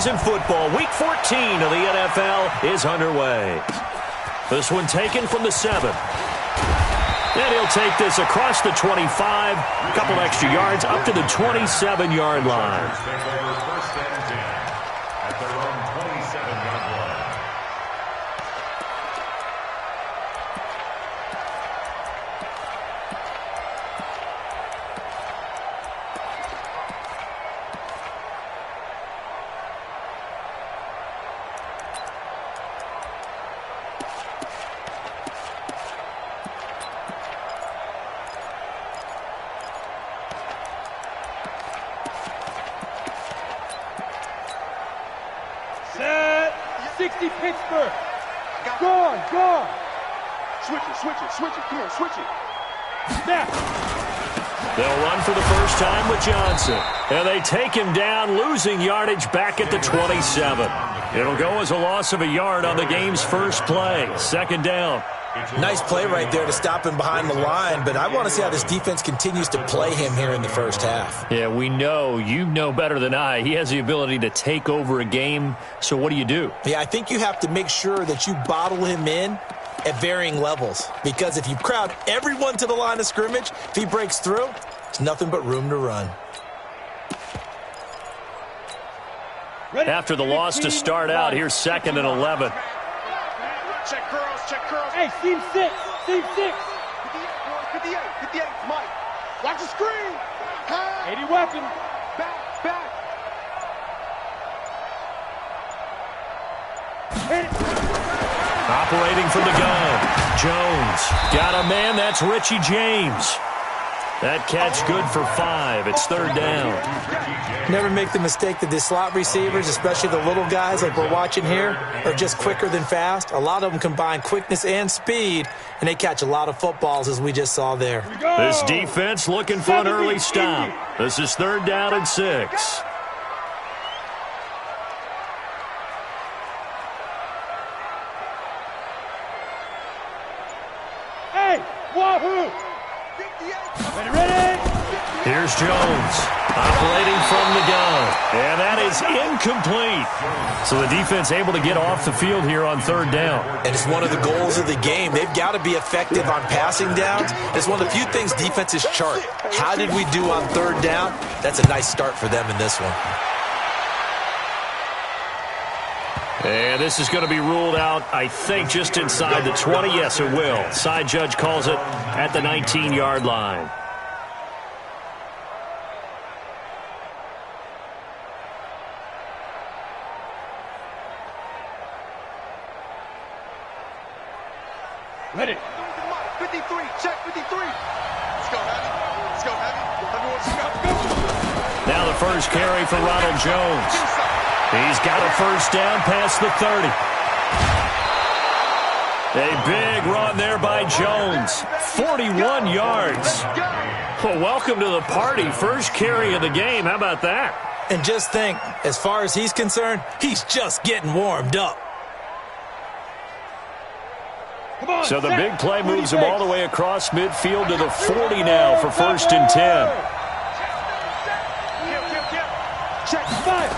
preseason football. Week 14 of the NFL is underway. This one taken from the 7. And he'll take this across the 25, a couple extra yards up to the 27-yard line. Pittsburgh. Gone. Switch it. Come on, switch it. Snap. They'll run for the first time with Johnson. And they take him down, losing yardage back at the 27. It'll go as a loss of a yard on the game's first play. Second down. Nice play right there to stop him behind the line, but I want to see how this defense continues to play him here in the first half. Yeah, we know. You know better than I. He has the ability to take over a game, so what do? Yeah, I think you have to make sure that you bottle him in at varying levels, because if you crowd everyone to the line of scrimmage, if he breaks through, there's nothing but room to run. After the loss to start out, here's 2nd and 11. Check curls. Hey, seam 6. 58, Mike. Watch the screen. 80 weapon. Back. Hit it. Operating from the gun. Jones. Got a man. That's Richie James. That catch good for 5. It's 3rd down. Never make the mistake that the slot receivers, especially the little guys like we're watching here, are just quicker than fast. A lot of them combine quickness and speed, and they catch a lot of footballs, as we just saw there. This defense looking for an early stop. This is 3rd down and 6. Hey, wahoo! Ready? Here's Jones, operating from the gun. And that is incomplete. So the defense able to get off the field here on 3rd down. And it's one of the goals of the game. They've got to be effective on passing downs. It's one of the few things defenses chart. How did we do on 3rd down? That's a nice start for them in this one. And this is going to be ruled out, I think, just inside the 20. Yes, it will. Side judge calls it at the 19-yard line. Ready. 53, check 53. Let's go, heavy. Everyone's Now the first carry for Ronald Jones. He's got a first down past the 30. A big run there by Jones. 41 yards. Well, welcome to the party. First carry of the game. How about that? And just think, as far as he's concerned, he's just getting warmed up. So the big play moves him all the way across midfield to the 40 now for 1st and 10. Check 5.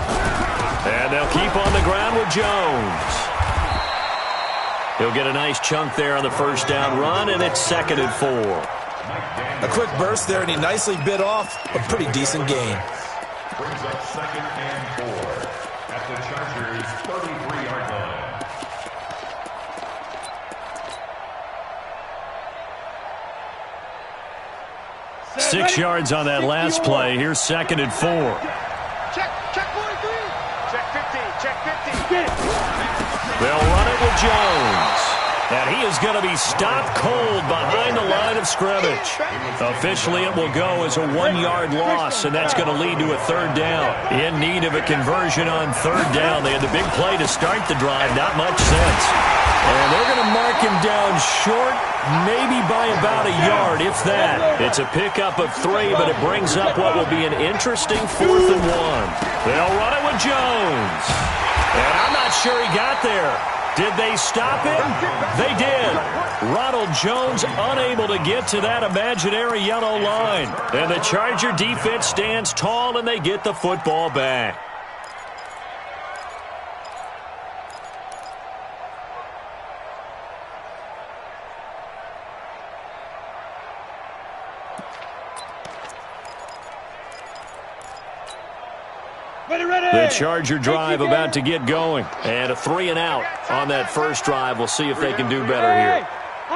And they'll keep on the ground with Jones. He'll get a nice chunk there on the first down run, and it's 2nd and 4. A quick burst there, and he nicely bit off a pretty decent gain. Brings up 2nd and 4 at the Chargers' 33-yard line. 6 yards on that last play. Here's 2nd and 4. Check 43. Check 50. Check 50. They'll run it with Jones. And he is going to be stopped cold behind the line of scrimmage. Officially, it will go as a 1-yard loss, and that's going to lead to a 3rd down. In need of a conversion on 3rd down. They had the big play to start the drive. Not much sense. And they're going to mark him down short, maybe by about a yard, if that. It's a pickup of 3, but it brings up what will be an interesting 4th and 1. They'll run it with Jones. And I'm not sure he got there. Did they stop him? They did. Ronald Jones unable to get to that imaginary yellow line. And the Charger defense stands tall, and they get the football back. The Charger drive about to get going. And a 3-and-out on that first drive. We'll see if they can do better here.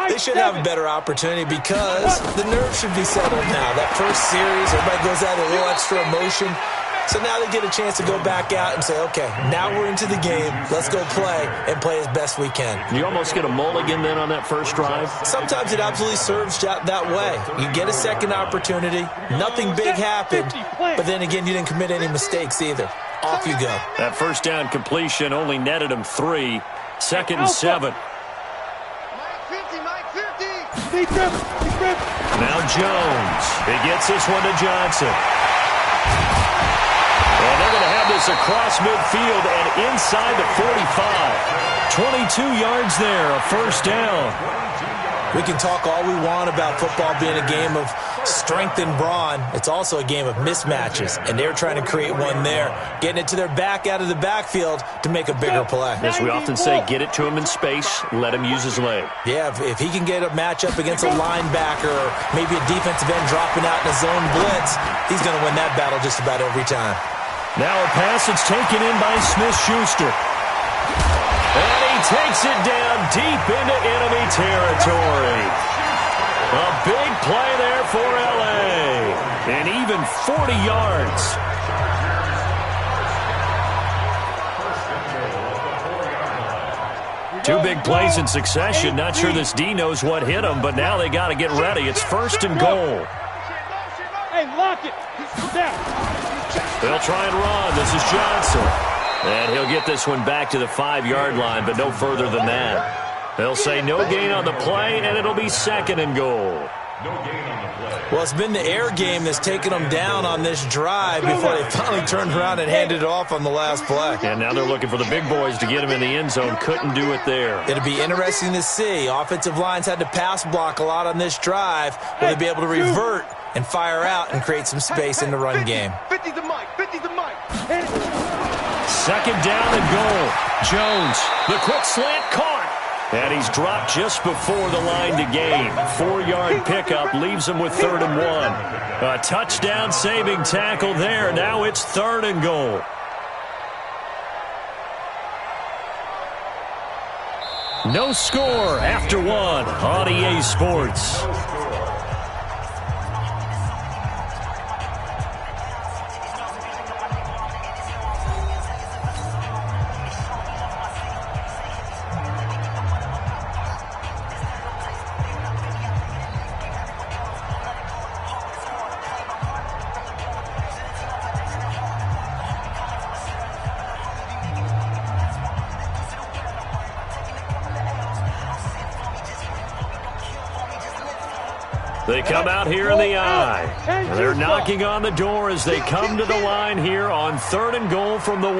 They should have a better opportunity because the nerves should be settled now. That first series, everybody goes out with a little extra emotion. So now they get a chance to go back out and say, okay, now we're into the game. Let's go play and play as best we can. You almost get a mulligan then on that first drive? Sometimes it absolutely serves that way. You get a second opportunity. Nothing big happened. But then again, you didn't commit any mistakes either. Off you go. That first down completion only netted him 3. 2nd and 7. Now Jones. He gets this one to Johnson. And they're going to have this across midfield and inside the 45. 22 yards there, a first down. We can talk all we want about football being a game of strength and brawn. It's also a game of mismatches, and they're trying to create one there, getting it to their back out of the backfield to make a bigger play. As we often say, get it to him in space, let him use his leg. Yeah, if he can get a matchup against a linebacker or maybe a defensive end dropping out in a zone blitz, he's going to win that battle just about every time. Now a pass that's taken in by Smith-Schuster. And he takes it down deep into enemy territory. A big play there for L.A. And even 40 yards. Two big plays in succession. Not sure this D knows what hit him, but now they got to get ready. It's 1st and goal. Hey, lock it. They'll try and run. This is Johnson. And he'll get this one back to the 5-yard line, but no further than that. They'll say no gain on the play, and it'll be 2nd and goal. Well, it's been the air game that's taken them down on this drive before they finally turned around and handed it off on the last play. And now they're looking for the big boys to get him in the end zone. Couldn't do it there. It'll be interesting to see. Offensive lines had to pass block a lot on this drive. Will they be able to revert and fire out and create some space in the run game? 50 to Mike. 50 to Mike. 2nd down and goal. Jones, the quick slant caught. And he's dropped just before the line to gain. 4-yard pickup leaves him with 3rd and 1. A touchdown saving tackle there. Now it's 3rd and goal. No score after 1 on EA Sports. They come out here in the eye. They're knocking on the door as they come to the line here on 3rd and goal from the 1. And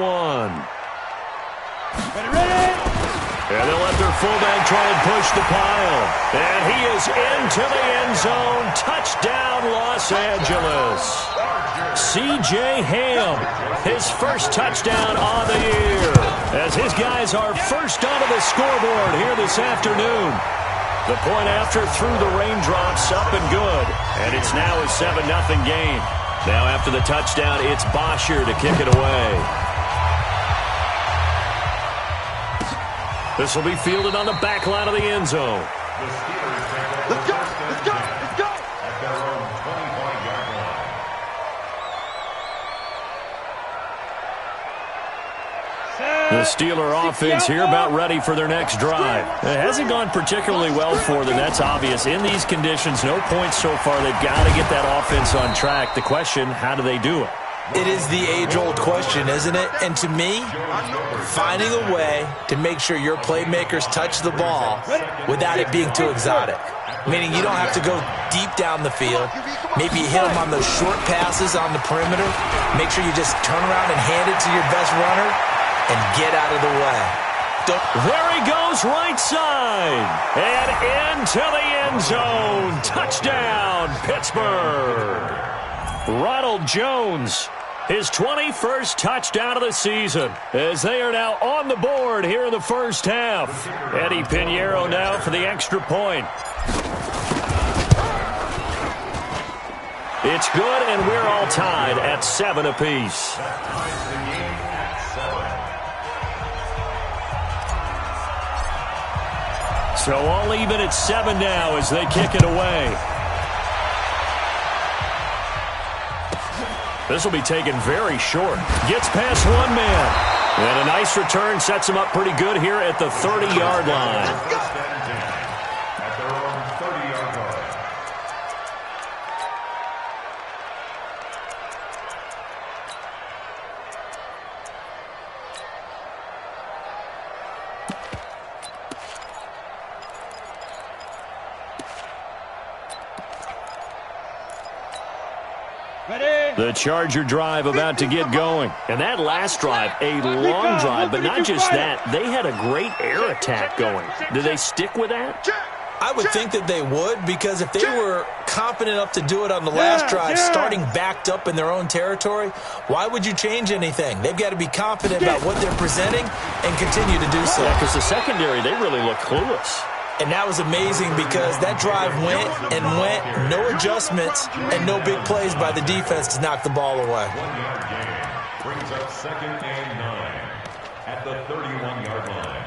they'll let their fullback try and push the pile. And he is into the end zone. Touchdown, Los Angeles. C.J. Ham, his first touchdown on the year. As his guys are first onto the scoreboard here this afternoon. The point after through the raindrops, up and good. And it's now a 7-0 game. Now after the touchdown, it's Bosher to kick it away. This will be fielded on the back line of the end zone. Let's go. Let's go. Let's go. At their own 25-yard line. The Steeler offense here about ready for their next drive. It hasn't gone particularly well for them. That's obvious. In these conditions, no points so far. They've got to get that offense on track. The question, how do they do it? It is the age-old question, isn't it? And to me, finding a way to make sure your playmakers touch the ball without it being too exotic. Meaning you don't have to go deep down the field. Maybe you hit them on those short passes on the perimeter. Make sure you just turn around and hand it to your best runner and get out of the way. There he goes, right side. And into the end zone. Touchdown, Pittsburgh. Ronald Jones, his 21st touchdown of the season, as they are now on the board here in the first half. Eddie Pinheiro now for the extra point. It's good, and we're all tied at 7 apiece. So all even at 7 now as they kick it away. This will be taken very short. Gets past one man. And a nice return sets him up pretty good here at the 30-yard line. The Charger drive about to get going. And that last drive, a long drive, but not just that. They had a great air attack going. Do they stick with that? I would think that they would, because if they were confident enough to do it on the last drive, starting backed up in their own territory, why would you change anything? They've got to be confident about what they're presenting and continue to do so. Yeah, because the secondary, they really look clueless. And that was amazing because that drive went and went, no adjustments and no big plays by the defense to knock the ball away. 1-yard gain brings up 2nd and 9 at the 31-yard line.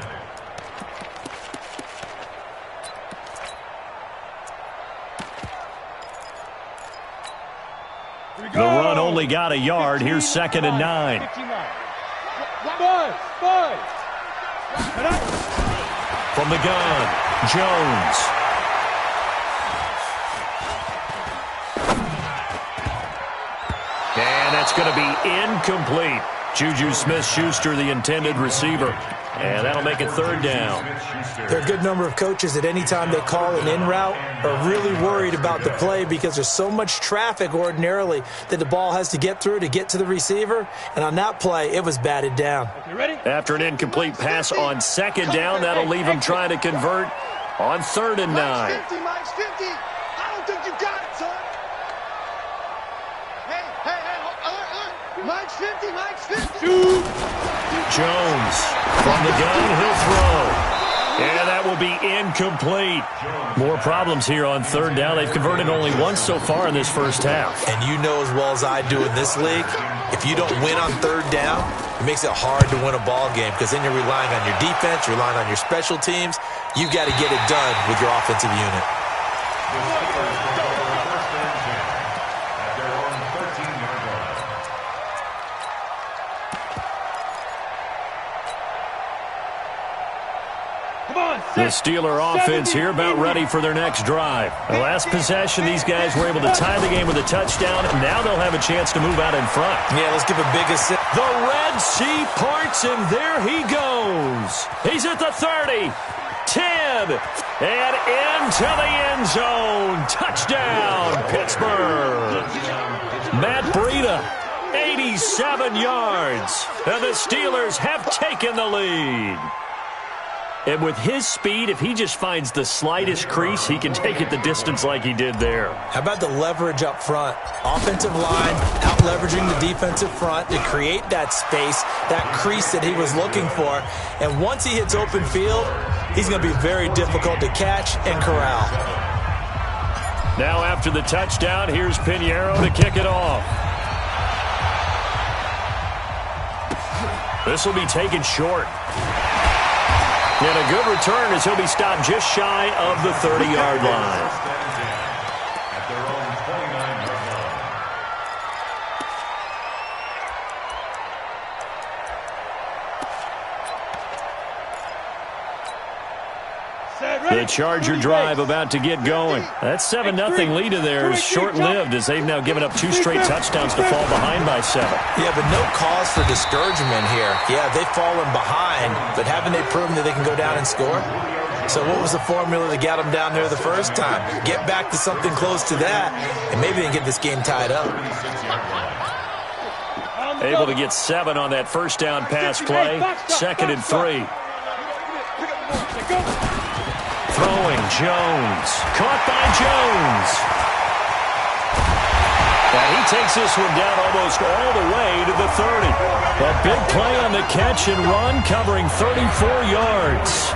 The run only got a yard. Here's 2nd and 9. From the gun, Jones. And that's going to be incomplete. Juju Smith-Schuster, the intended receiver. And that'll make it 3rd down. There are a good number of coaches at any time they call an in route are really worried about the play because there's so much traffic ordinarily that the ball has to get through to get to the receiver. And on that play, it was batted down. After an incomplete pass on 2nd down, that'll leave him trying to convert on 3rd and 9. 50, Mike's 50. I don't think you got it, son. Hey, Mike's 50, Mike's 50. Jones from the gun, he'll throw. And that will be incomplete. More problems here on 3rd down. They've converted only once so far in this first half. And you know as well as I do in this league, if you don't win on 3rd down, it makes it hard to win a ball game because then you're relying on your defense, you're relying on your special teams. You've got to get it done with your offensive unit. The Steeler offense here about ready for their next drive. The last possession, these guys were able to tie the game with a touchdown. Now they'll have a chance to move out in front. Yeah, let's give a big assist. The Red Sea parts, and there he goes. He's at the 30, 10, and into the end zone. Touchdown, Pittsburgh. Matt Breida, 87 yards. And the Steelers have taken the lead. And with his speed, if he just finds the slightest crease, he can take it the distance like he did there. How about the leverage up front? Offensive line out-leveraging the defensive front to create that space, that crease that he was looking for. And once he hits open field, he's going to be very difficult to catch and corral. Now after the touchdown, here's Pinheiro to kick it off. This will be taken short. And a good return as he'll be stopped just shy of the 30-yard line. At their own 29-yard line. The Charger drive about to get going. That 7-0 lead of theirs is short-lived as they've now given up 2 straight touchdowns to fall behind by 7. Yeah, but no cause for discouragement here. Yeah, they've fallen behind, but haven't they proven that they can go down and score? So what was the formula that got them down there the first time? Get back to something close to that, and maybe they can get this game tied up. Able to get 7 on that first down pass play. 2nd and 3. Throwing Jones. Caught by Jones. And he takes this one down almost all the way to the 30. A big play on the catch and run, covering 34 yards.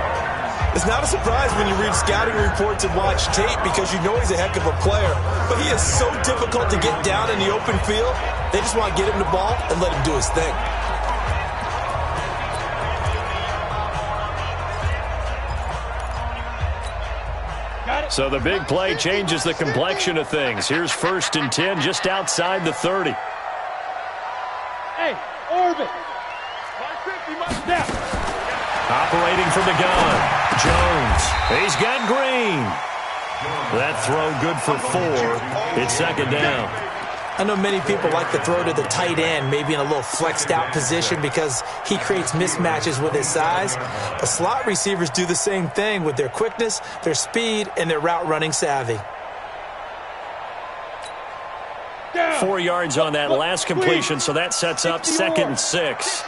It's not a surprise when you read scouting reports and watch tape because you know he's a heck of a player. But he is so difficult to get down in the open field. They just want to get him the ball and let him do his thing. So the big play changes the complexion of things. Here's 1st and 10 just outside the 30. Hey, orbit. Operating from the gun. Jones. He's got Green. That throw good for 4. It's 2nd down. I know many people like to throw to the tight end, maybe in a little flexed out position because he creates mismatches with his size. But slot receivers do the same thing with their quickness, their speed, and their route running savvy. 4 yards on that last completion, so that sets up 2nd and 6.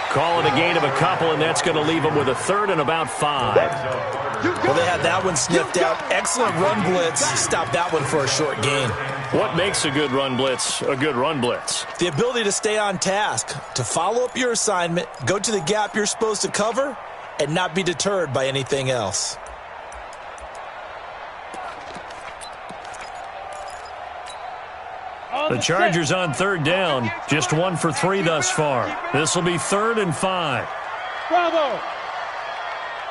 Call it a gain of a couple, and that's going to leave them with a 3rd and about 5. Well, they had that one sniffed out. Excellent run blitz. Stop that one for a short gain. What makes a good run blitz a good run blitz? The ability to stay on task, to follow up your assignment, go to the gap you're supposed to cover, and not be deterred by anything else. The Chargers on 3rd down, just 1 for 3 thus far. This will be 3rd and 5. Bravo.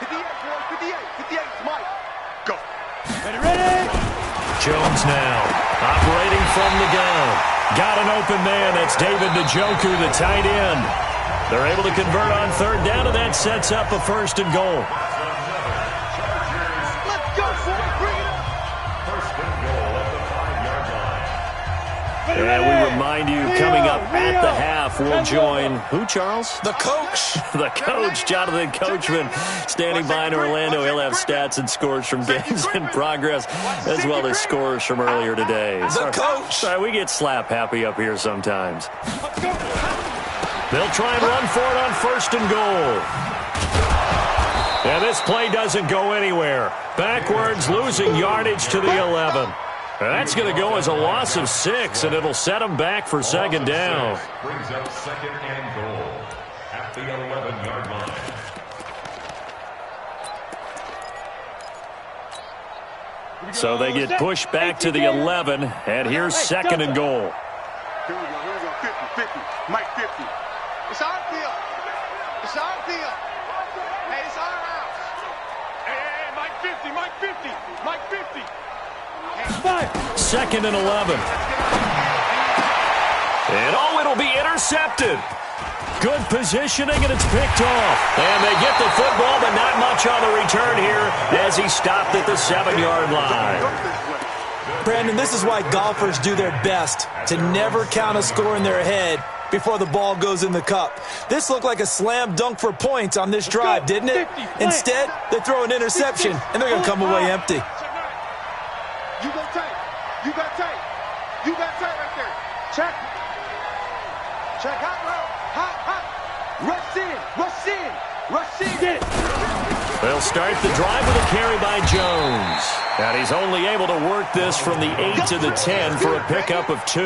58, 58, Mike. Go. Ready. Jones now, operating from the gun. Got an open man. That's David Njoku, the tight end. They're able to convert on 3rd down, and that sets up a 1st and goal. Let's go, boy. Bring it up. 1st and goal at the 5-yard line. And we remind you, coming up at the half, we'll join who, Charles? The coach. The coach, Jonathan Coachman, standing by in Orlando. He'll have stats and scores from games in progress, as well as scores from earlier today. The coach. Sorry, we get slap happy up here sometimes. They'll try and run for it on 1st and goal. And this play doesn't go anywhere. Backwards, losing yardage to the 11. That's going to go as a loss of 6, and it'll set them back for 2nd down. Brings up 2nd and goal at the 11-yard line. So they get pushed back to the 11, and here's 2nd and goal. Here we go. 50, Mike 50. It's our field. It's our field. Hey, it's our house. Hey, Mike 50, Mike 50, Mike 50. 2nd and 11. And it'll be intercepted. Good positioning, and it's picked off. And they get the football, but not much on the return here as he stopped at the 7-yard line. Brandon, this is why golfers do their best to never count a score in their head before the ball goes in the cup. This looked like a slam dunk for points on this drive, didn't it? Instead, they throw an interception, and they're going to come away empty. You got tight. You got tight. You got tight right there. Check. Check. Hot route. Hot. Rush in. Rush in. Rush in. Get it. They'll start the drive with a carry by Jones. And he's only able to work this from the 8 to the 10 for a pickup of 2.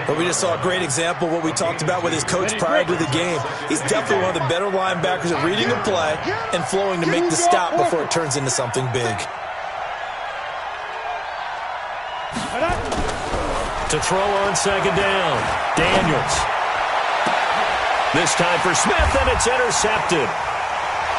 But we just saw a great example of what we talked about with his coach prior to the game. He's definitely one of the better linebackers at reading the play and flowing to make the stop before it turns into something big. To throw on 2nd down, Daniels. This time for Smith, and it's intercepted.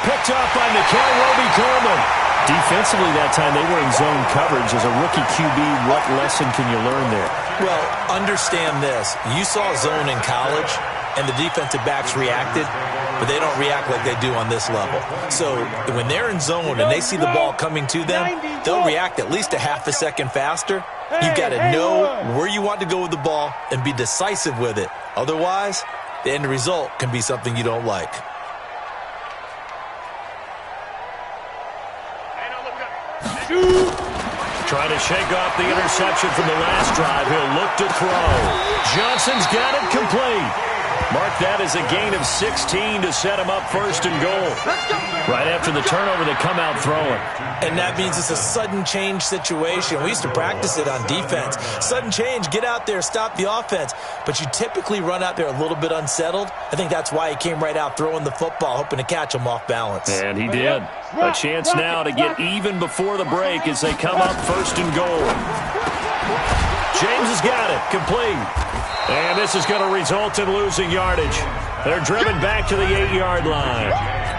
Picked up by Nikel Roby-Coleman. Defensively that time, they were in zone coverage. As a rookie QB, what lesson can you learn there? Well, understand this. You saw zone in college, and the defensive backs reacted, but they don't react like they do on this level. So when they're in zone and they see the ball coming to them, they'll react at least a half a second faster. You've got to know where you want to go with the ball and be decisive with it. Otherwise, the end result can be something you don't like. Trying to shake off the interception from the last drive. He'll look to throw. Johnson's got it complete. Mark that as a gain of 16 to set him up first and goal. Right after the turnover, they come out throwing. And that means it's a sudden change situation. We used to practice it on defense. Sudden change, get out there, stop the offense. But you typically run out there a little bit unsettled. I think that's why he came right out throwing the football, hoping to catch him off balance. And he did. A chance now to get even before the break as they come up first and goal. James has got it, complete. And this is going to result in losing yardage. They're driven back to the 8-yard line.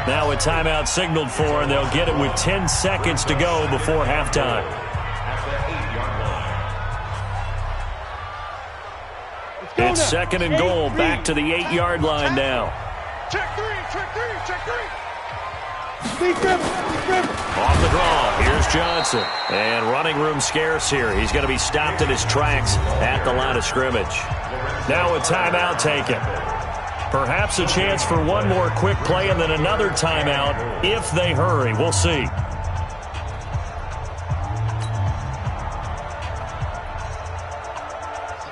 Now a timeout signaled for, and they'll get it with 10 seconds to go before halftime. It's second and goal, back to the 8-yard line now. Check three, check three. Off the draw, here's Johnson. And running room scarce here. He's going to be stopped in his tracks at the line of scrimmage. Now a timeout taken. Perhaps a chance for one more quick play and then another timeout if they hurry. We'll see.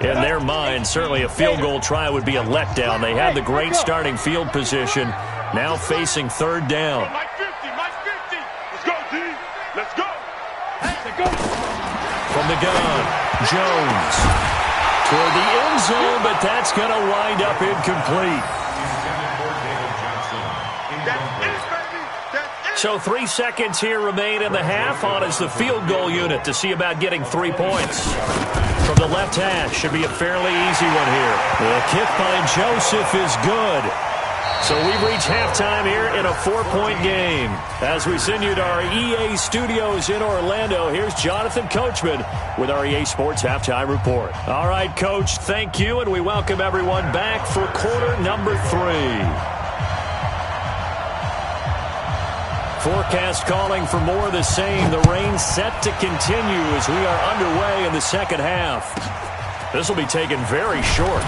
In their mind, certainly a field goal try would be a letdown. They had the great starting field position, now facing third down. Mike 50. Let's go, D. Let's go. From the gun, Jones. Toward the end zone, but that's going to wind up incomplete. So 3 seconds here remain in the half. On is the field goal unit to see about getting 3 points. From the left hash, should be a fairly easy one here. The kick by Joseph is good. So we've reached halftime here in a 4-point game. As we send you to our EA studios in Orlando, here's Jonathan Coachman with our EA Sports Halftime Report. All right, Coach, thank you, and we welcome everyone back for quarter number 3. Forecast calling for more of the same. The rain set to continue as we are underway in the second half. This will be taken very short.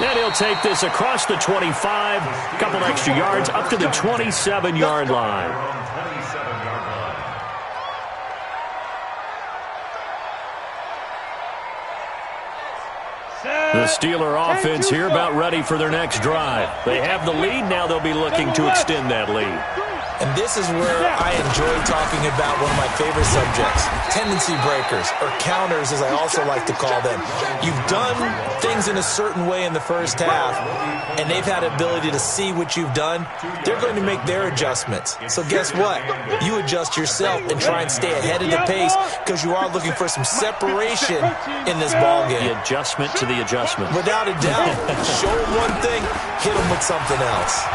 And he'll take this across the 25, a couple extra yards, up to the 27-yard line. The Steeler offense here about ready for their next drive. They have the lead. Now they'll be looking to extend that lead. And this is where I enjoy talking about one of my favorite subjects, tendency breakers, or counters as I also like to call them. You've done things in a certain way in the first half, and they've had ability to see what you've done. They're going to make their adjustments. So guess what? You adjust yourself and try and stay ahead of the pace because you are looking for some separation in this ballgame. The adjustment to the adjustment. Without a doubt. Show them one thing, hit them with something else.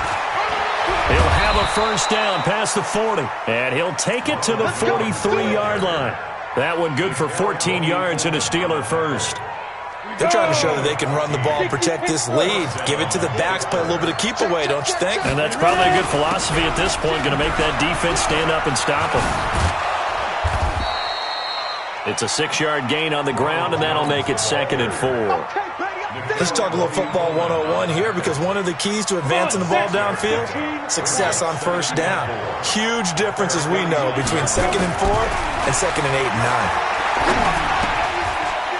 He'll have a first down past the 40, and he'll take it to the 43-yard line. That one good for 14 yards and a Steeler first. They're trying to show that they can run the ball, protect this lead, give it to the backs, play a little bit of keep away, don't you think? And that's probably a good philosophy at this point, going to make that defense stand up and stop them. It's a 6-yard gain on the ground, and that'll make it 2nd and 4. Let's talk a little football 101 here because one of the keys to advancing the ball downfield, success on first down. Huge difference, as we know, between 2nd and 4 and 2nd and 8 and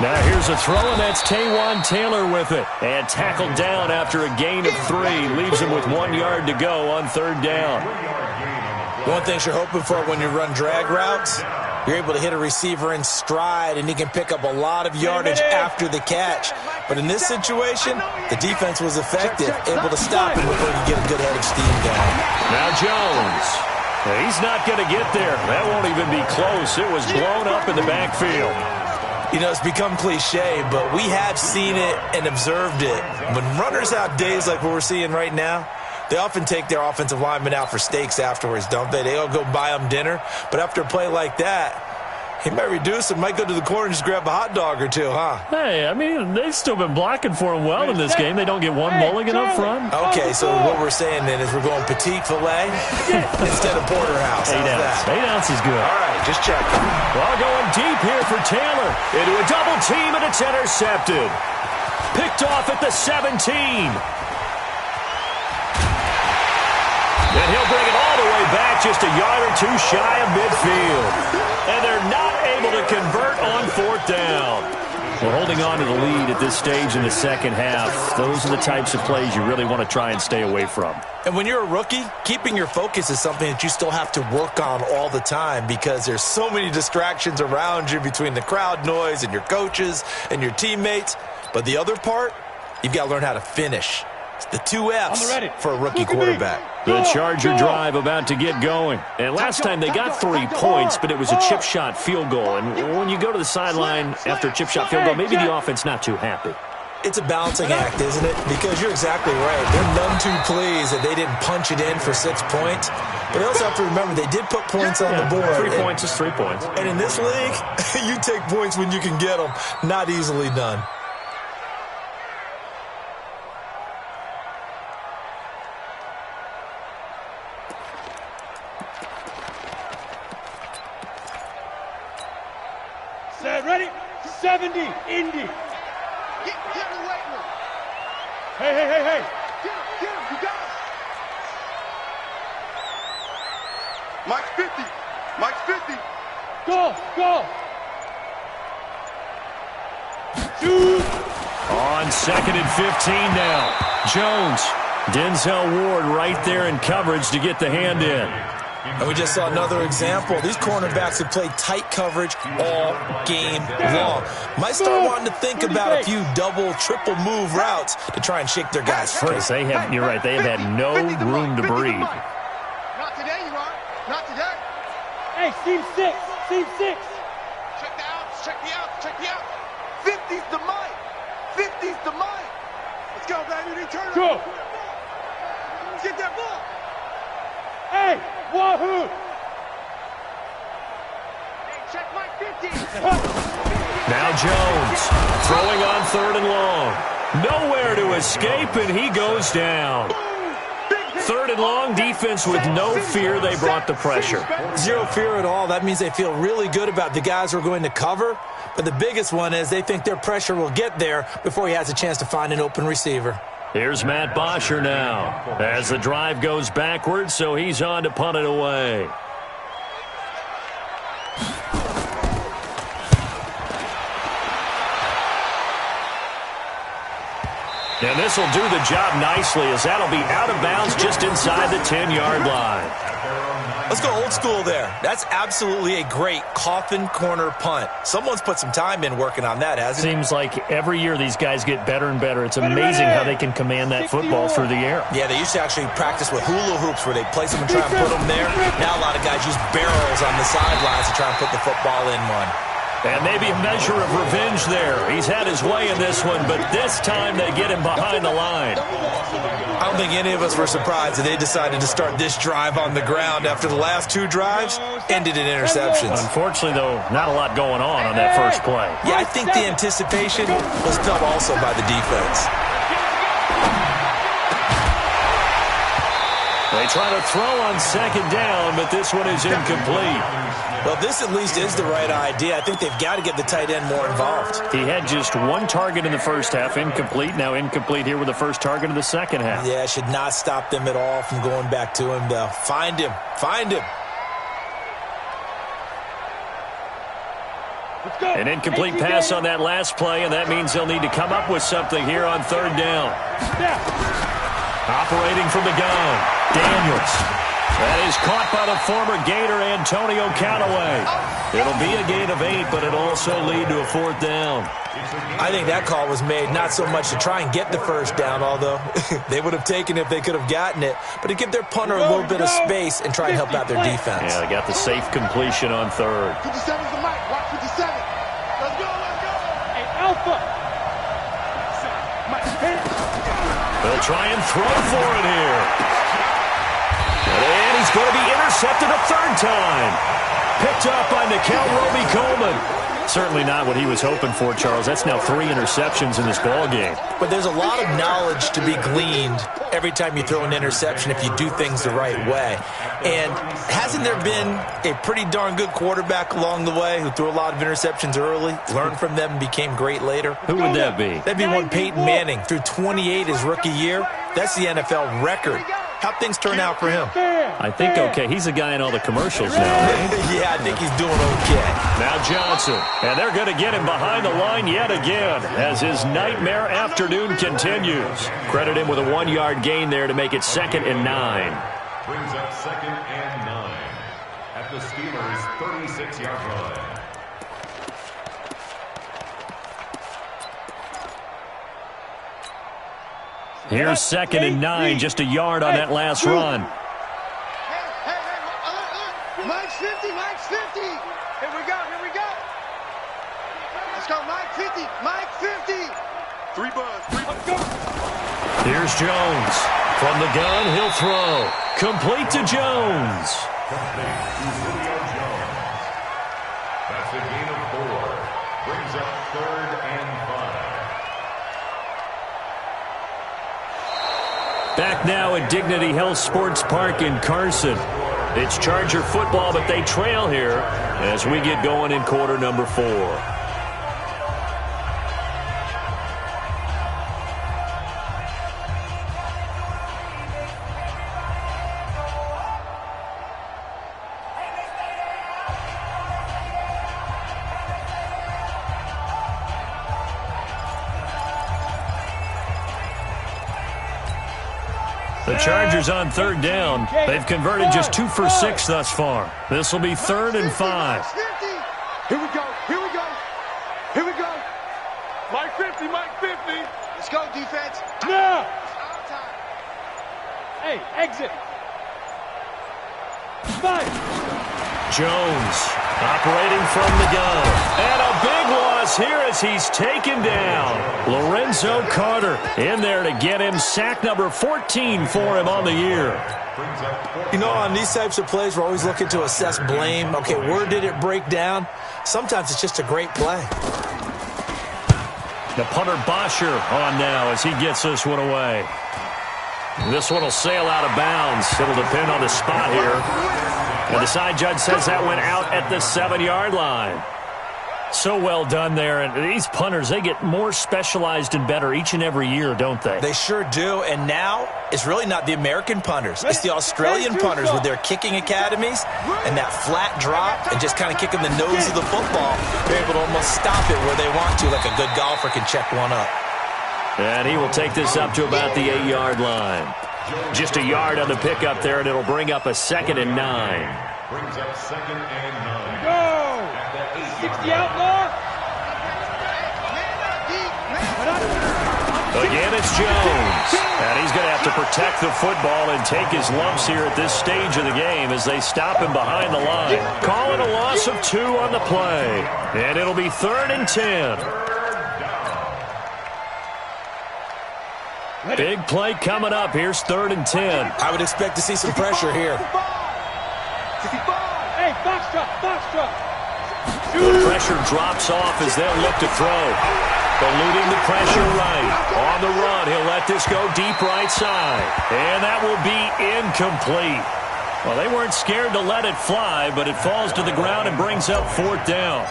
9. Now here's a throw, and that's Taywan Taylor with it. And tackled down after a gain of 3. Leaves him with 1 yard to go on 3rd down. One thing you're hoping for when you run drag routes, you're able to hit a receiver in stride, and he can pick up a lot of yardage after the catch. But in this situation, the defense was effective, able to stop him before he get a good head of steam going. Now Jones. He's not going to get there. That won't even be close. It was blown up in the backfield. You know, it's become cliche, but we have seen it and observed it. When runners have days like what we're seeing right now, they often take their offensive linemen out for steaks afterwards, don't they? They all go buy them dinner. But after a play like that, he might reduce it, might go to the corner and just grab a hot dog or two, huh? Hey, I mean, they've still been blocking for him well in this game. They don't get one mulligan up front. Okay, so what we're saying then is we're going petite filet instead of porterhouse. 8 ounce. 8 ounce is good. All right, just checking. Well, going deep here for Taylor. Into a double team, and it's intercepted. Picked off at the 17. And he'll bring it all the way back, just a yard or two shy of midfield. And they're not able to convert on 4th down. Well, holding on to the lead at this stage in the second half, those are the types of plays you really want to try and stay away from. And when you're a rookie, keeping your focus is something that you still have to work on all the time because there's so many distractions around you between the crowd noise and your coaches and your teammates. But the other part, you've got to learn how to finish. It's the 2 F's for a rookie quarterback. The Charger drive about to get going. And last time they got 3 points, but it was a chip shot field goal. And when you go to the sideline after a chip shot field goal, maybe the offense not too happy. It's a balancing act, isn't it? Because you're exactly right. They're none too pleased that they didn't punch it in for 6 points. But they also have to remember they did put points on the board. 3 points is 3 points. And in this league, you take points when you can get them. Not easily done. Set, ready? 70, Indy. Get in the weight room. Hey. Get him, you got him. Mike's 50. Mike's 50. Go. Shoot. On 2nd and 15 now. Jones. Denzel Ward right there in coverage to get the hand in. And we just saw another example. These cornerbacks have played tight coverage all game long. Might start wanting to think about a few double, triple move routes to try and shake their guys free. You're right, they have had no room to breathe. Not today, you are. Not today. Hey, seam 6. Check the outs. Check the outs. 50's the mic. 50's the mic. Let's go, baby. Turn it. Go. Let's get that ball. Hey, wahoo. Hey, check Mike 50. Now Jones throwing on 3rd and long. Nowhere to escape, and he goes down. 3rd and long, defense with no fear. They brought the pressure. Zero fear at all. That means they feel really good about the guys who are going to cover. But the biggest one is they think their pressure will get there before he has a chance to find an open receiver. Here's Matt Bosher now as the drive goes backwards, so he's on to punt it away. And this will do the job nicely as that'll be out of bounds just inside the 10-yard line. Let's go old school there. That's absolutely a great coffin corner punt. Someone's put some time in working on that, hasn't it? Seems like every year these guys get better and better. It's amazing how they can command that football through the air. Yeah, they used to actually practice with hula hoops where they place them and try and put them there. Now a lot of guys use barrels on the sidelines to try and put the football in one. And maybe a measure of revenge there. He's had his way in this one, but this time they get him behind the line. I don't think any of us were surprised that they decided to start this drive on the ground after the last 2 drives ended in interceptions. Unfortunately, though, not a lot going on that first play. Yeah, I think the anticipation was felt also by the defense. They try to throw on 2nd down, but this one is incomplete. Well, this at least is the right idea. I think they've got to get the tight end more involved. He had just 1 target in the first half, incomplete. Now incomplete here with the first target of the second half. Yeah, it should not stop them at all from going back to him, though. Find him. An incomplete pass on that last play, and that means they'll need to come up with something here on 3rd down. Operating from the gun, Daniels. That is caught by the former Gator, Antonio Callaway. It'll be a gain of 8, but it'll also lead to a 4th down. I think that call was made not so much to try and get the first down, although they would have taken it if they could have gotten it, but to give their punter a little bit of space and try and help out their defense. Yeah, they got the safe completion on 3rd. 57's the mic. Watch 57. Let's go. Hey, Alpha. They'll try and throw for it here. And he's going to be intercepted a 3rd time. Picked up by Nikel Roby-Coleman. Certainly not what he was hoping for, Charles. That's now 3 interceptions in this ball game. But there's a lot of knowledge to be gleaned every time you throw an interception if you do things the right way. And hasn't there been a pretty darn good quarterback along the way who threw a lot of interceptions early, learned from them, and became great later? Who would that be? That'd be one Peyton Manning. Threw 28 his rookie year. That's the NFL record. How'd things turn out for him? I think okay. He's a guy in all the commercials now, right? Yeah, I think he's doing okay. Now Johnson. And they're going to get him behind the line yet again as his nightmare afternoon continues. Credit him with a 1-yard gain there to make it 2nd and 9. Brings up 2nd and 9 at the Steelers' 36-yard line. Here's 2nd and 9, just a yard on that last run. Mike's 50, Mike's 50. Here we go, here we go. Let's go, Mike 50, Mike 50. 3 buzz, 3 buzz, go. Here's Jones. From the gun, he'll throw. Complete to Jones. Complete to Julio Jones. That's a gain of 4. Brings up 3rd and 5. Back now at Dignity Health Sports Park in Carson. It's Charger football, but they trail here as we get going in quarter number 4. The Chargers on 3rd down. They've converted just 2 for 6 thus far. This will be 3rd and 5. Here we go, here we go, here we go. Mike 50, Mike 50. Let's go, defense. No! Hey, exit. 5. Jones operating from the gun. And a big loss here as he's taken down. Lorenzo Carter in there to get him sack number 14 for him on the year. You know, on these types of plays, we're always looking to assess blame. Okay, where did it break down? Sometimes it's just a great play. The punter Bosher on now as he gets this one away. This one will sail out of bounds. It'll depend on the spot here. And the side judge says that went out at the 7-yard line. So well done there. And these punters, they get more specialized and better each and every year, don't they? They sure do. And now it's really not the American punters. It's the Australian punters with their kicking academies and that flat drop and just kind of kicking the nose of the football. They're able to almost stop it where they want to, like a good golfer can check one up. And he will take this up to about the 8-yard line. Just a yard on the pickup there, and it'll bring up a 2nd and 9. Brings up 2nd and 9. Go! 60 outlaw. Again, it's Jones. And he's going to have to protect the football and take his lumps here at this stage of the game as they stop him behind the line. Call it a loss of 2 on the play. And it'll be 3rd and 10. Big play coming up. Here's 3rd and 10. I would expect to see some pressure here. Hey, box drop. The pressure drops off as they'll look to throw. Eluding the pressure right. On the run, he'll let this go deep right side. And that will be incomplete. Well, they weren't scared to let it fly, but it falls to the ground and brings up 4th down.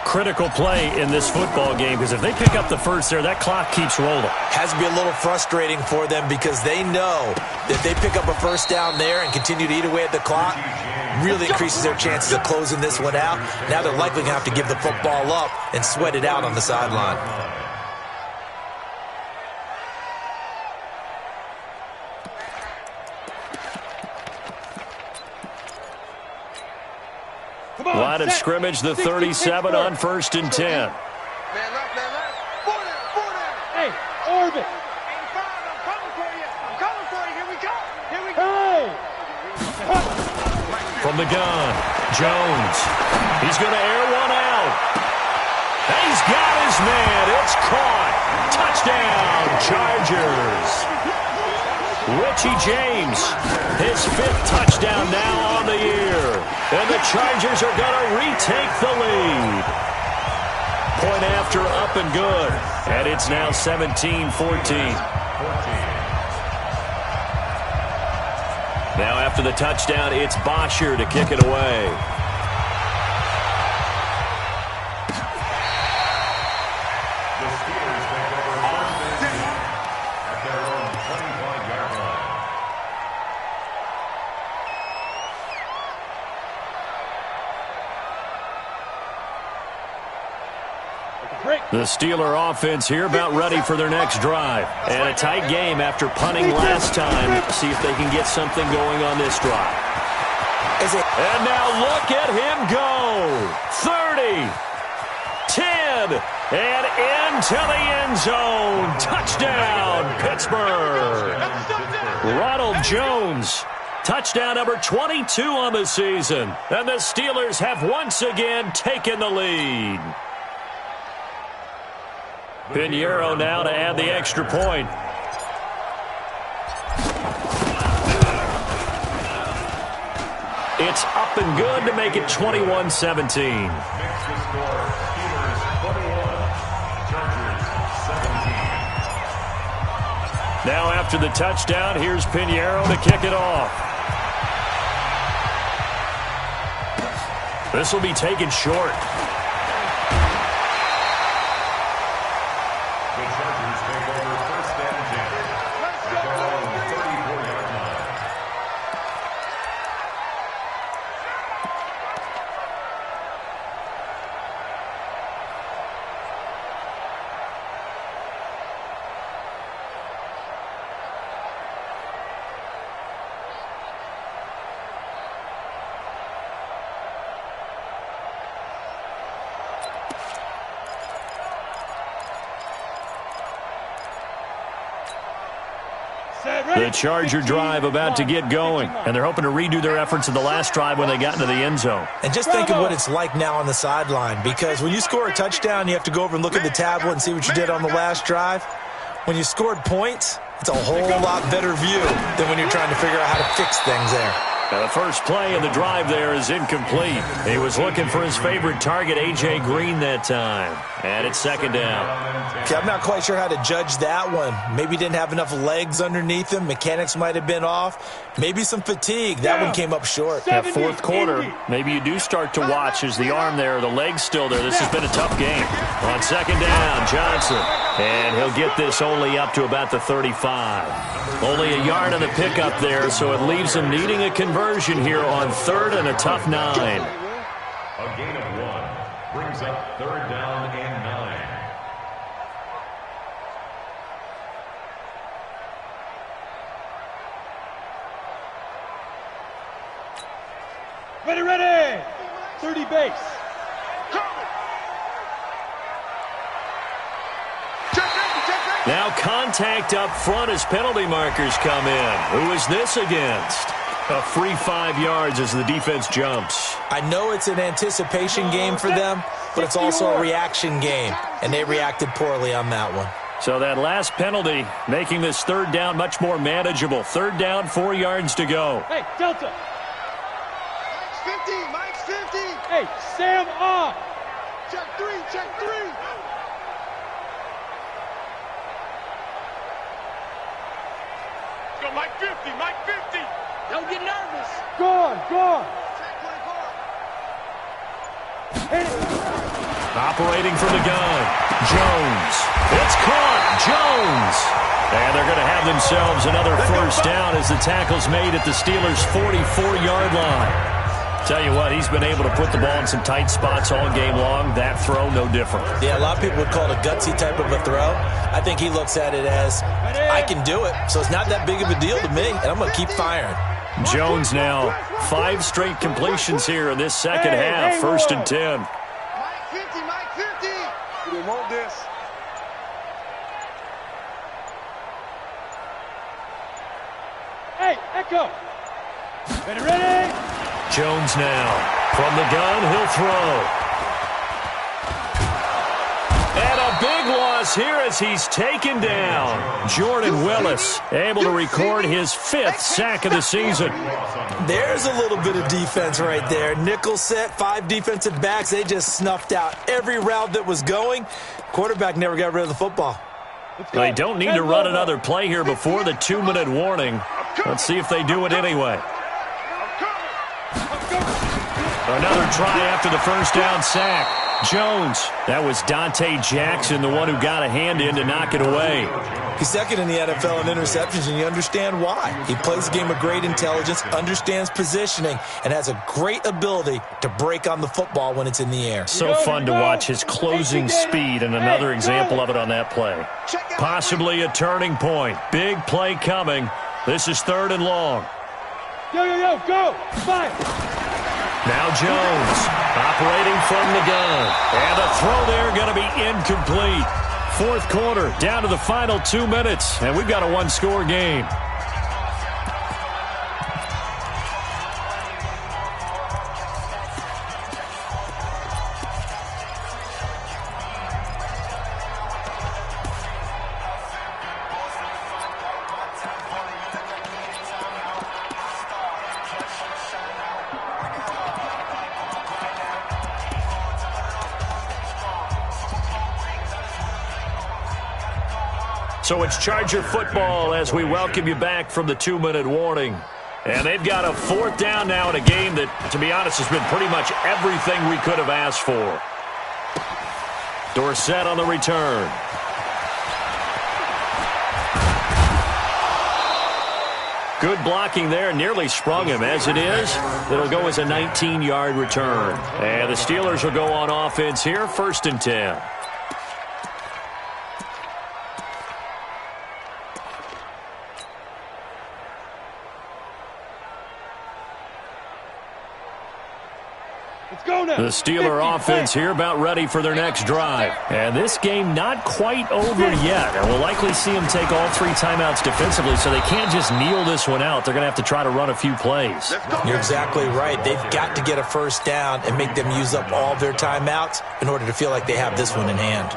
Critical play in this football game because if they pick up the first there, that clock keeps rolling. Has to be a little frustrating for them because they know that they pick up a first down there and continue to eat away at the clock, really increases their chances of closing this one out. Now they're likely going to have to give the football up and sweat it out on the sideline. Line of scrimmage, the 37 on 1st and 10. Man left. 4 down. Hey, orbit. 85, I'm coming for you. Here we go. Hey. From the gun, Jones. He's going to air one out. He's got his man. It's caught. Touchdown, Chargers. Richie James, his 5th touchdown now on the year. And the Chargers are going to retake the lead. Point after up and good. And it's now 17-14. Now after the touchdown, it's Bosher to kick it away. The Steelers take over 1st and 10 at their own 25-yard line. The Steeler offense here about ready for their next drive. And a tight game after punting last time. See if they can get something going on this drive. And now look at him go. 30, 10, and into the end zone. Touchdown, Pittsburgh. Ronald Jones. Touchdown number 22 on the season. And the Steelers have once again taken the lead. Pinheiro now to add the extra point. It's up and good to make it 21-17. Now after the touchdown, here's Pinheiro to kick it off. This will be taken short. The Chargers take over first and 10. At their own 34-yard line. The Charger drive about to get going, and they're hoping to redo their efforts in the last drive when they got into the end zone. And just think of what it's like now on the sideline, because when you score a touchdown, you have to go over and look at the tablet and see what you did on the last drive. When you scored points, it's a whole lot better view than when you're trying to figure out how to fix things there. Now the first play of the drive there is incomplete. He was looking for his favorite target, A.J. Green, that time. And it's second down. See, I'm not quite sure how to judge that one. Maybe didn't have enough legs underneath him. Mechanics might have been off. Maybe some fatigue. That one came up short. Yeah, fourth quarter, maybe you do start to watch as the arm there, the leg's still there. This has been a tough game. On second down, Johnson. And he'll get this only up to about the 35. Only a yard on the pickup there, so it leaves him needing a conversion here on third and a tough 9. A gain of 1 brings up third down and 9. Ready. 30 base. Now contact up front as penalty markers come in. Who is this against? A free 5 yards as the defense jumps. I know it's an anticipation game for them, but it's also a reaction game, and they reacted poorly on that one. So that last penalty making this third down much more manageable. Third down, 4 yards to go. Hey, Delta. Mike's 50. Hey, Sam off. Check 3. Go, Mike 50. Don't get nervous. Gone. Check 24. Hit it. Operating from the gun. Jones. It's caught. Jones. And they're going to have themselves another first down as the tackle's made at the Steelers' 44-yard line. Tell you what, he's been able to put the ball in some tight spots all game long. That throw, no different. Yeah, a lot of people would call it a gutsy type of a throw. I think he looks at it as, I can do it, so it's not that big of a deal to me, and I'm going to keep firing. Jones now, 5 straight completions here in this second half. First and 10. Mike 50. You didn't want this. Hey, Echo. Ready. Jones now. From the gun, he'll throw. And a big loss here as he's taken down. Jordan Willis able to record his 5th sack of the season. There's a little bit of defense right there. Nickel set, 5 defensive backs. They just snuffed out every route that was going. Quarterback never got rid of the football. They don't need to run another play here before the 2-minute warning. Let's see if they do it anyway. Another try after the first down sack. Jones. That was Dante Jackson, the one who got a hand in to knock it away. He's second in the NFL in interceptions, and you understand why. He plays a game of great intelligence, understands positioning, and has a great ability to break on the football when it's in the air. So fun to watch his closing speed, and another example of it on that play. Possibly a turning point. Big play coming. This is 3rd and long. Go! Fire! Now Jones operating from the gun. And the throw there going to be incomplete. 4th quarter, down to the final 2 minutes, and we've got a one-score game. So it's Charger football as we welcome you back from the 2-minute warning. And they've got a 4th down now in a game that, to be honest, has been pretty much everything we could have asked for. Dorsett on the return. Good blocking there, nearly sprung him. As it is, it'll go as a 19-yard return. And the Steelers will go on offense here, 1st and 10. The Steeler offense here about ready for their next drive. And this game not quite over yet. And we'll likely see them take all 3 timeouts defensively, so they can't just kneel this one out. They're going to have to try to run a few plays. You're exactly right. They've got to get a 1st down and make them use up all their timeouts in order to feel like they have this one in hand.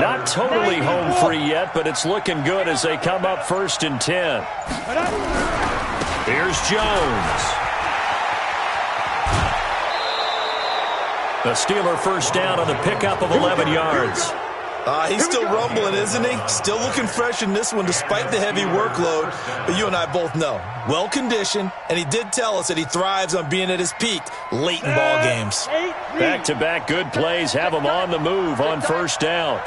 Not totally home free yet, but it's looking good as they come up 1st and 10. Here's Jones. The Steeler 1st down on the pickup of 11 yards. He's still rumbling, isn't he? Still looking fresh in this one despite the heavy workload. But you and I both know, well-conditioned, and he did tell us that he thrives on being at his peak late in ball games. Back-to-back good plays have him on the move on 1st down.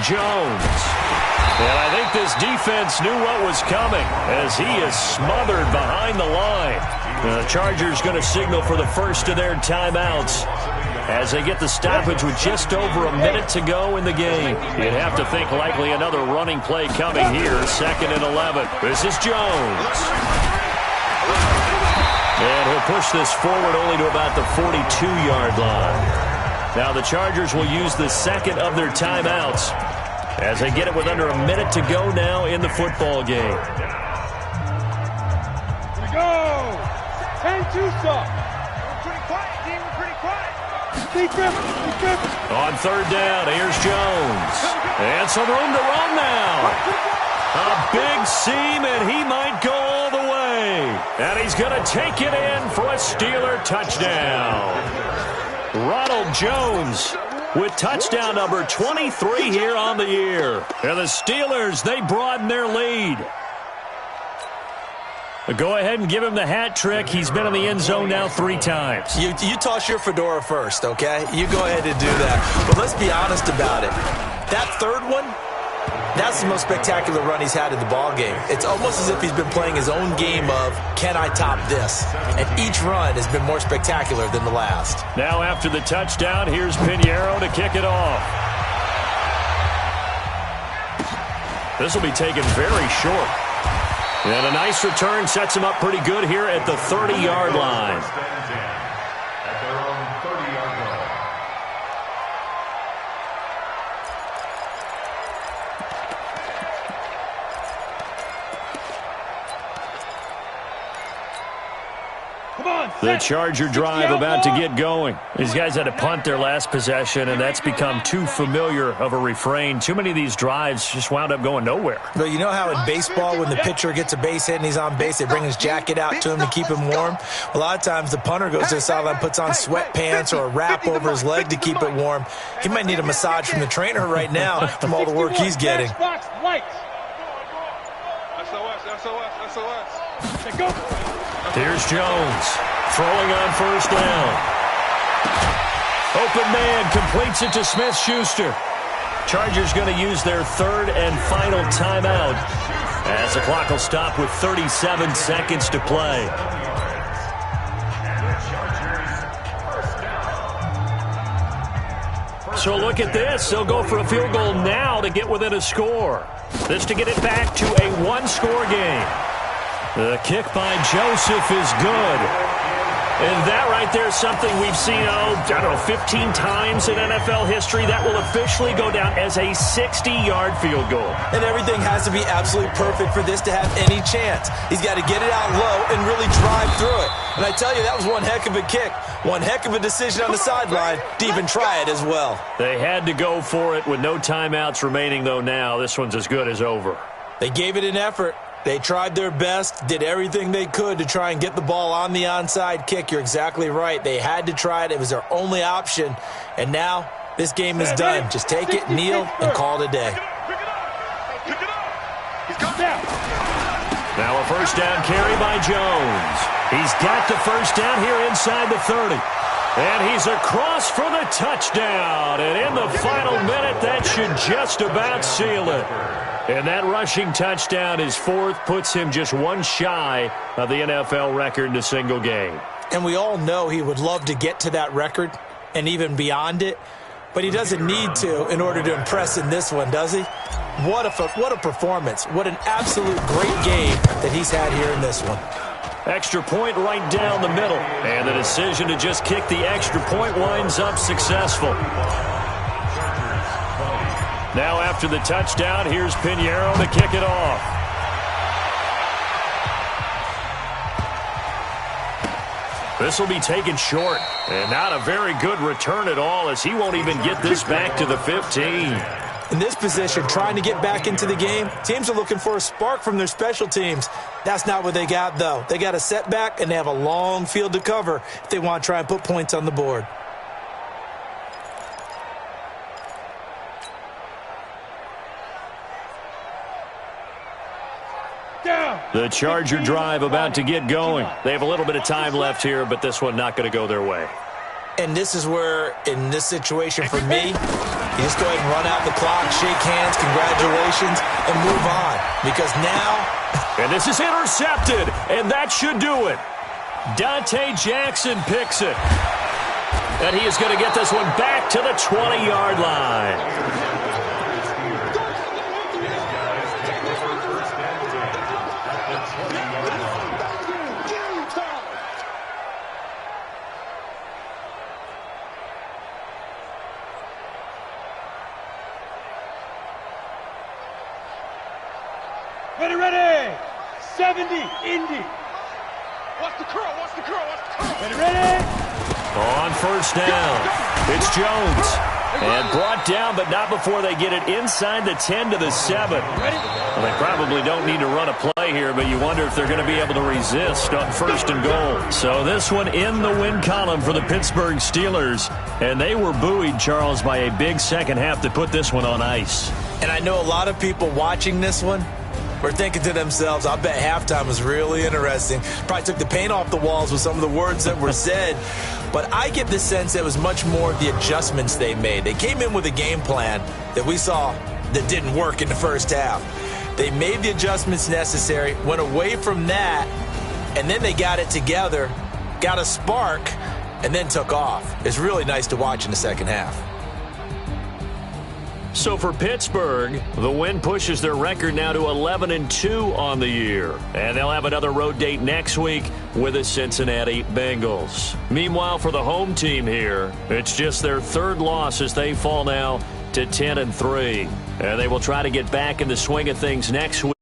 Jones. And I think this defense knew what was coming as he is smothered behind the line. The Chargers going to signal for the first of their timeouts as they get the stoppage with just over a minute to go in the game. You'd have to think likely another running play coming here, 2nd and 11. This is Jones. And he'll push this forward only to about the 42-yard line. Now the Chargers will use the 2nd of their timeouts as they get it with under a minute to go now in the football game. Here we go! 10-2 stop. We're pretty quiet, team. We're pretty quiet. Keep Griffin. On 3rd down, here's Jones. And some room to run now. A big seam, and he might go all the way. And he's going to take it in for a Steeler touchdown. Ronald Jones with touchdown number 23 here on the year. And the Steelers, they broaden their lead. Go ahead and give him the hat trick. He's been in the end zone now 3 times. You toss your fedora first, okay? You go ahead and do that. But let's be honest about it. That 3rd one, that's the most spectacular run he's had in the ball game. It's almost as if he's been playing his own game of, can I top this? And each run has been more spectacular than the last. Now after the touchdown, here's Pinheiro to kick it off. This will be taken very short. And a nice return sets him up pretty good here at the 30-yard line. At their own 30-yard line. The Charger drive about to get going. These guys had to punt their last possession, and that's become too familiar of a refrain. Too many of these drives just wound up going nowhere. But you know how in baseball, when the pitcher gets a base hit and he's on base, they bring his jacket out to him to keep him warm? A lot of times the punter goes to the sideline, puts on sweatpants or a wrap over his leg to keep it warm. He might need a massage from the trainer right now from all the work he's getting. SOS. Here's Jones throwing on 1st down. Open man completes it to Smith-Schuster. Chargers going to use their third and final timeout as the clock will stop with 37 seconds to play. So look at this. They'll go for a field goal now to get within a score. This to get it back to a one-score game. The kick by Joseph is good. And that right there is something we've seen, I don't know, 15 times in NFL history. That will officially go down as a 60-yard field goal. And everything has to be absolutely perfect for this to have any chance. He's got to get it out low and really drive through it. And I tell you, that was one heck of a kick. One heck of a decision on the sideline to even try it as well. They had to go for it with no timeouts remaining, though, now. This one's as good as over. They gave it an effort. They tried their best, did everything they could to try and get the ball on the onside kick. You're exactly right. They had to try it. It was their only option. And now this game is done. Just take it, kneel, and call it a day. Now a first down carry by Jones. He's got the first down here inside the 30. And he's across for the touchdown. And in the final minute, that should just about seal it. And that rushing touchdown, his fourth, puts him just one shy of the NFL record in a single game. And we all know he would love to get to that record and even beyond it, but he doesn't need to in order to impress in this one, does he? What a performance. What an absolute great game that he's had here in this one. Extra point right down the middle. And the decision to just kick the extra point winds up successful. Now after the touchdown, here's Pinheiro to kick it off. This will be taken short. And not a very good return at all, as he won't even get this back to the 15. In this position, trying to get back into the game, teams are looking for a spark from their special teams. That's not what they got, though. They got a setback, and they have a long field to cover if they want to try and put points on the board. The Charger drive about to get going. They have a little bit of time left here, but this one not going to go their way. And this is where, in this situation for me, you just go ahead and run out the clock, shake hands, congratulations, and move on. Because now... And this is intercepted, and that should do it. Dante Jackson picks it. And he is going to get this one back to the 20-yard line. Ready, 70, Indy. Watch the curl, watch the curl, watch the curl. Ready. On first down, it's Jones. And brought down, but not before they get it inside the 10 to the 7. Well, they probably don't need to run a play here, but you wonder if they're going to be able to resist on first and goal. So this one in the win column for the Pittsburgh Steelers. And they were buoyed, Charles, by a big second half to put this one on ice. And I know a lot of people watching this one were thinking to themselves, I bet halftime was really interesting. Probably took the paint off the walls with some of the words that were said. But I get the sense it was much more the adjustments they made. They came in with a game plan that we saw that didn't work in the first half. They made the adjustments necessary, went away from that, and then they got it together, got a spark, and then took off. It's really nice to watch in the second half. So for Pittsburgh, the win pushes their record now to 11-2 on the year. And they'll have another road date next week with the Cincinnati Bengals. Meanwhile, for the home team here, it's just their third loss as they fall now to 10-3. And they will try to get back in the swing of things next week.